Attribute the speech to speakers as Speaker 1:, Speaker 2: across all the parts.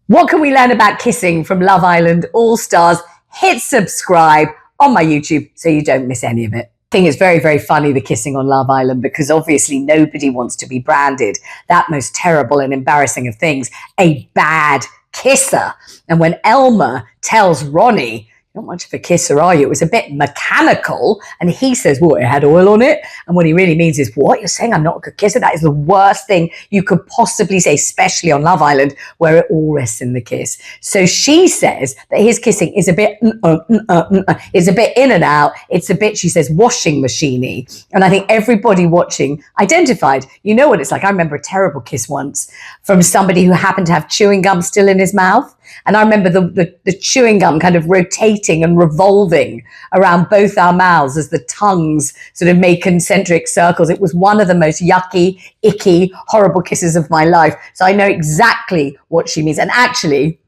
Speaker 1: What can we learn about kissing from Love Island All Stars? Hit subscribe on my YouTube so you don't miss any of it. I think it's very, very funny, the kissing on Love Island, because obviously nobody wants to be branded that most terrible and embarrassing of things, a bad kisser. And when Elma tells Ronnie, not much of a kisser, are you? It was a bit mechanical. And he says, well, it had oil on it. And what he really means is, what? You're saying I'm not a good kisser? That is the worst thing you could possibly say, especially on Love Island, where it all rests in the kiss. So she says that his kissing is a bit, it's a bit in and out. It's a bit, she says, washing machine-y. And I think everybody watching identified. You know what it's like. I remember a terrible kiss once from somebody who happened to have chewing gum still in his mouth. And I remember the chewing gum kind of rotating and revolving around both our mouths as the tongues sort of made concentric circles. It was one of the most yucky, icky, horrible kisses of my life. So I know exactly what she means. And actually,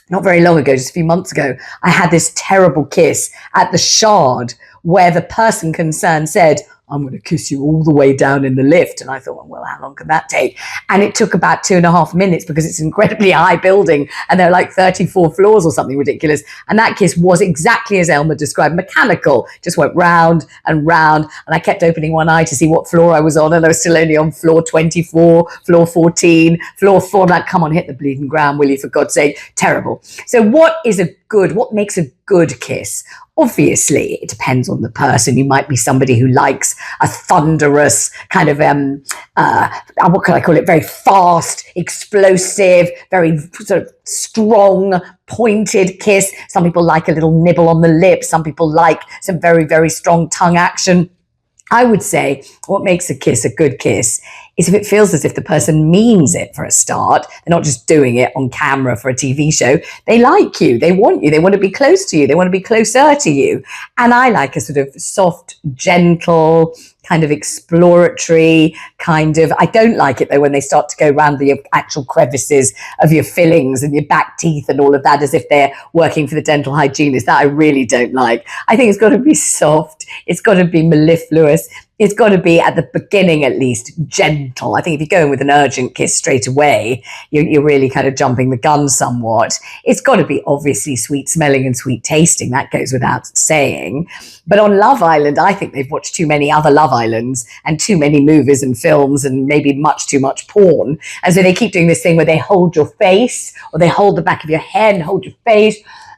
Speaker 1: not very long ago, just a few months ago, I had this terrible kiss at the Shard where the person concerned said, I'm going to kiss you all the way down in the lift. And I thought, well, how long can that take? And it took about 2.5 minutes because it's an incredibly high building and there are like 34 floors or something ridiculous. And that kiss was exactly as Elma described, mechanical, just went round and round. And I kept opening one eye to see what floor I was on. And I was still only on floor 24, floor 14, floor 4. I'm like, come on, hit the bleeding ground, will you, for God's sake? Terrible. So what makes a good kiss? Obviously, it depends on the person. You might be somebody who likes a thunderous kind of, what can I call it? Very fast, explosive, very sort of strong, pointed kiss. Some people like a little nibble on the lip. Some people like some very, very strong tongue action. I would say what makes a kiss a good kiss is if it feels as if the person means it for a start. They're not just doing it on camera for a TV show. They like you. They want you. They want to be close to you. They want to be closer to you. And I like a sort of soft, gentle, kind of exploratory kind of, I don't like it though when they start to go around the actual crevices of your fillings and your back teeth and all of that as if they're working for the dental hygienist. That I really don't like. I think it's got to be soft. It's got to be mellifluous. It's got to be, at the beginning at least, gentle. I think if you go in with an urgent kiss straight away, you're really kind of jumping the gun somewhat. It's got to be obviously sweet smelling and sweet tasting. That goes without saying. But on Love Island, I think they've watched too many other Love Islands and too many movies and films and maybe much too much porn. And so they keep doing this thing where they hold your face or they hold the back of your head and hold your face.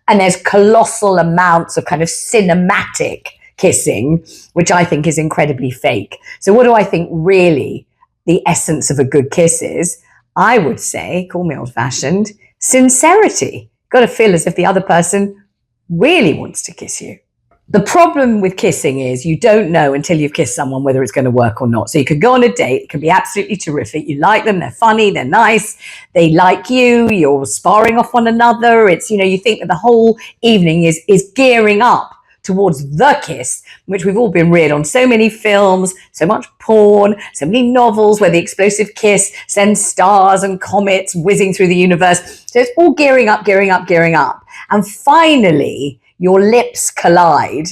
Speaker 1: And there's colossal amounts of kind of cinematic kissing, which I think is incredibly fake. So what do I think really the essence of a good kiss is? I would say, call me old-fashioned, sincerity. Got to feel as if the other person really wants to kiss you. The problem with kissing is you don't know until you've kissed someone whether it's going to work or not. So you could go on a date, it can be absolutely terrific. You like them, they're funny, they're nice, they like you, you're sparring off one another. It's, you think that the whole evening is gearing up towards the kiss, which we've all been reared on. So many films, so much porn, so many novels where the explosive kiss sends stars and comets whizzing through the universe. So it's all gearing up, gearing up, gearing up. And finally, your lips collide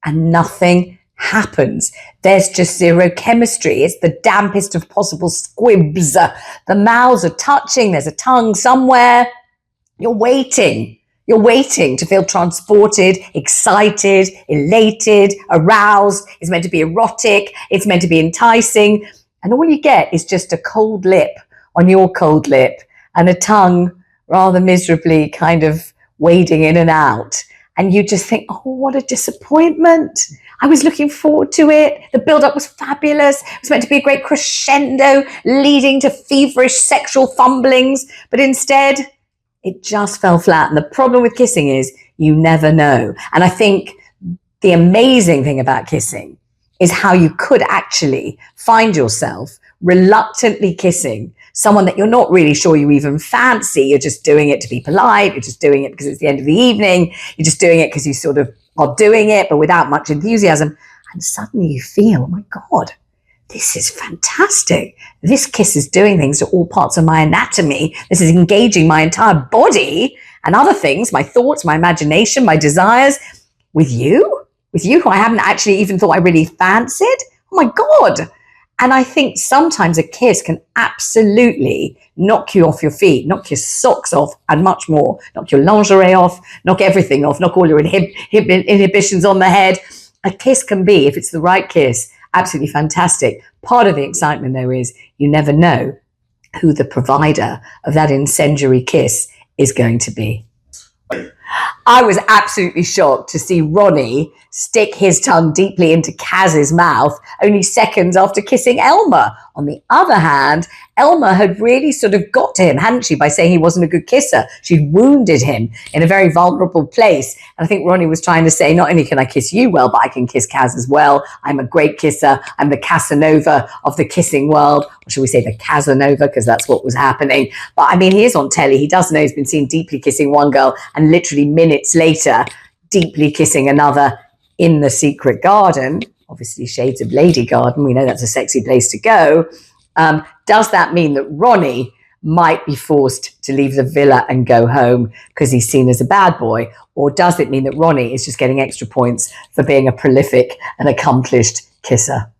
Speaker 1: and nothing happens. There's just zero chemistry. It's the dampest of possible squibs. The mouths are touching. There's a tongue somewhere. You're waiting. You're waiting to feel transported, excited, elated, aroused. It's meant to be erotic. It's meant to be enticing. And all you get is just a cold lip on your cold lip and a tongue rather miserably kind of wading in and out. And you just think, oh, what a disappointment. I was looking forward to it. The build-up was fabulous. It was meant to be a great crescendo leading to feverish sexual fumblings. But instead, it just fell flat. And the problem with kissing is you never know. And I think the amazing thing about kissing is how you could actually find yourself reluctantly kissing someone that you're not really sure you even fancy. You're just doing it to be polite. You're just doing it because it's the end of the evening. You're just doing it because you sort of are doing it, but without much enthusiasm. And suddenly you feel, oh my God, this is fantastic. This kiss is doing things to all parts of my anatomy. This is engaging my entire body and other things, my thoughts, my imagination, my desires, with you who I haven't actually even thought I really fancied. Oh my God. And I think sometimes a kiss can absolutely knock you off your feet, knock your socks off, and much more. Knock your lingerie off, knock everything off, knock all your inhibitions on the head. A kiss can be, if it's the right kiss, absolutely fantastic. Part of the excitement, though, is you never know who the provider of that incendiary kiss is going to be. I was absolutely shocked to see Ronnie stick his tongue deeply into Kaz's mouth only seconds after kissing Elma. On the other hand, Elma had really sort of got to him, hadn't she, by saying he wasn't a good kisser. She'd wounded him in a very vulnerable place. And I think Ronnie was trying to say, not only can I kiss you well, but I can kiss Kaz as well. I'm a great kisser. I'm the Casanova of the kissing world. Or should we say the Casanova, because that's what was happening. But I mean, he is on telly. He does know he's been seen deeply kissing one girl and literally minutes later, deeply kissing another in the secret garden. Obviously, shades of Lady Garden. We know that's a sexy place to go. Does that mean that Ronnie might be forced to leave the villa and go home because he's seen as a bad boy? Or does it mean that Ronnie is just getting extra points for being a prolific and accomplished kisser?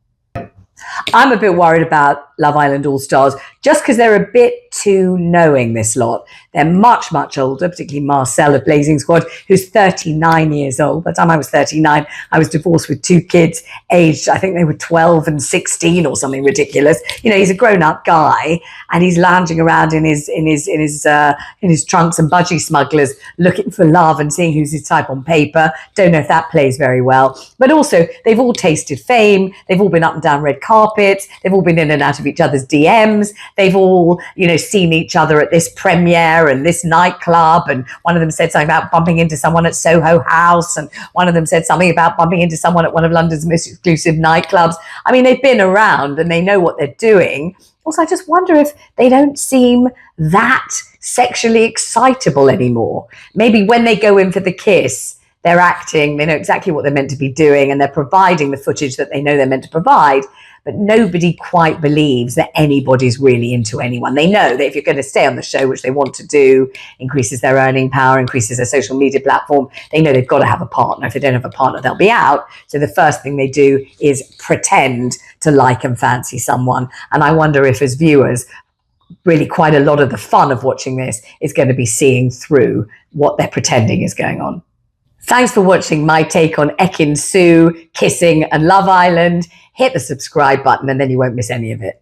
Speaker 1: I'm a bit worried about Love Island All Stars just because they're a bit too knowing, this lot. They're much, much older, particularly Marcel of Blazing Squad, who's 39 years old. By the time I was 39, I was divorced with 2 kids, aged, I think they were 12 and 16 or something ridiculous. You know, he's a grown-up guy and he's lounging around in his trunks and budgie smugglers looking for love and seeing who's his type on paper. Don't know if that plays very well. But also, they've all tasted fame. They've all been up and down red carpets. They've all been in and out of each other's DMs. They've all, you know, seen each other at this premiere and this nightclub. And one of them said something about bumping into someone at Soho House. And one of them said something about bumping into someone at one of London's most exclusive nightclubs. I mean, they've been around and they know what they're doing. Also, I just wonder if they don't seem that sexually excitable anymore. Maybe when they go in for the kiss, they're acting, they know exactly what they're meant to be doing, and they're providing the footage that they know they're meant to provide. But nobody quite believes that anybody's really into anyone. They know that if you're going to stay on the show, which they want to do, increases their earning power, increases their social media platform, they know they've got to have a partner. If they don't have a partner, they'll be out. So the first thing they do is pretend to like and fancy someone. And I wonder if, as viewers, really quite a lot of the fun of watching this is going to be seeing through what they're pretending is going on. Thanks for watching my take on Ekin Su, kissing and Love Island. Hit the subscribe button and then you won't miss any of it.